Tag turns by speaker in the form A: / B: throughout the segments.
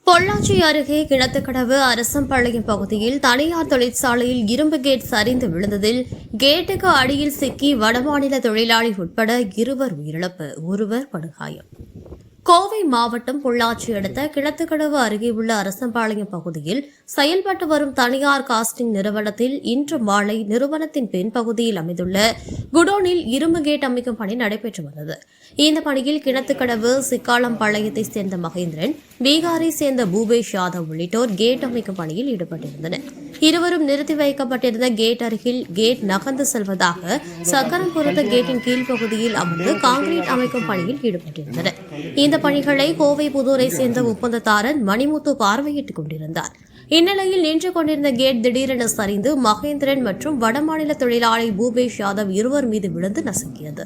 A: பொள்ளாச்சி அருகே கிணத்துக்கடவு அரசம்பாளையம் பகுதியில் தனியார் தொழிற்சாலையில் இரும்பு கேட் சரிந்து விழுந்ததில் கேட்டுக்கு அடியில் சிக்கி வடமாநில தொழிலாளி உட்பட 2 உயிரிழப்பு, 1 படுகாயம். கோவை மாவட்டம் பொள்ளாச்சி அடுத்த கிணத்துக்கடவு அருகே உள்ள அரசம்பாளையம் பகுதியில் செயல்பட்டு வரும் தனியார் காஸ்டிங் நிறுவனத்தில் இன்று மாலை நிறுவனத்தின் பின்பகுதியில் அமைந்துள்ள குடோனில் இரும்பு கேட் அமைக்கும் பணி நடைபெற்று வந்தது. இந்த பணியில் கிணத்துக்கடவு சிக்காளம்பாளையத்தைச் சேர்ந்த மகேந்திரன், பீகாரை சேர்ந்த பூபேஷ் யாதவ் உள்ளிட்டோர் கேட் அமைக்கும் பணியில் ஈடுபட்டிருந்தனர். இருவரும் நிறுத்தி வைக்கப்பட்டிருந்த கேட் அருகில் கேட் நகர்ந்து செல்வதாக சக்கரம் பொருத்த கேட்டின் கீழ்ப்பகுதியில் அமர்ந்து கான்கிரீட் அமைக்கும் பணியில் ஈடுபட்டிருந்தனர். இந்த பணிகளை கோவை புதூரை சேர்ந்த ஒப்பந்ததாரர் மணிமுத்து பார்வையிட்டுக் கொண்டிருந்தார். இந்நிலையில் நின்று கொண்டிருந்த கேட் திடீரென சரிந்து மகேந்திரன் மற்றும் வடமாநில தொழிலாளி பூபேஷ் யாதவ் இருவர் மீது விழுந்து நசுக்கியது.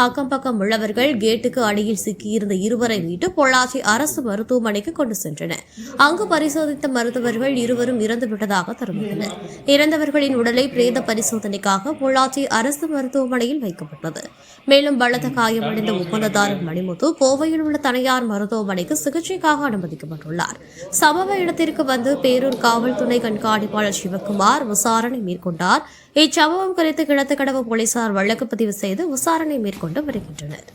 A: அக்கம்பக்கம் உள்ளவர்கள் கேட்டுக்கு அடியில் சிக்கியிருந்த இருவரை மீட்டு பொள்ளாச்சி அரசு மருத்துவமனைக்கு கொண்டு சென்றனர். அங்கு பரிசோதித்த மருத்துவர்கள் இருவரும் இறந்துவிட்டதாக தெரிவித்தனர். இறந்தவர்களின் உடலை பிரேத பரிசோதனைக்காக பொள்ளாச்சி அரசு மருத்துவமனையில் வைக்கப்பட்டது. மேலும் பலத்த காயமடைந்த ஒப்பந்ததாரர் மணிமுத்து கோவையில் உள்ள தனியார் மருத்துவமனைக்கு சிகிச்சைக்காக அனுமதிக்கப்பட்டுள்ளார். சம்பவ இடத்திற்கு வந்து பேரூர் காவல் துணை கண்காணிப்பாளர் சிவக்குமார் விசாரணை மேற்கொண்டார். இச்சம்பவம் குறித்து கிணத்துக்கடவு போலீசார் வழக்கு பதிவு செய்து விசாரணை மேற்கொண்டு வருகின்றனர்.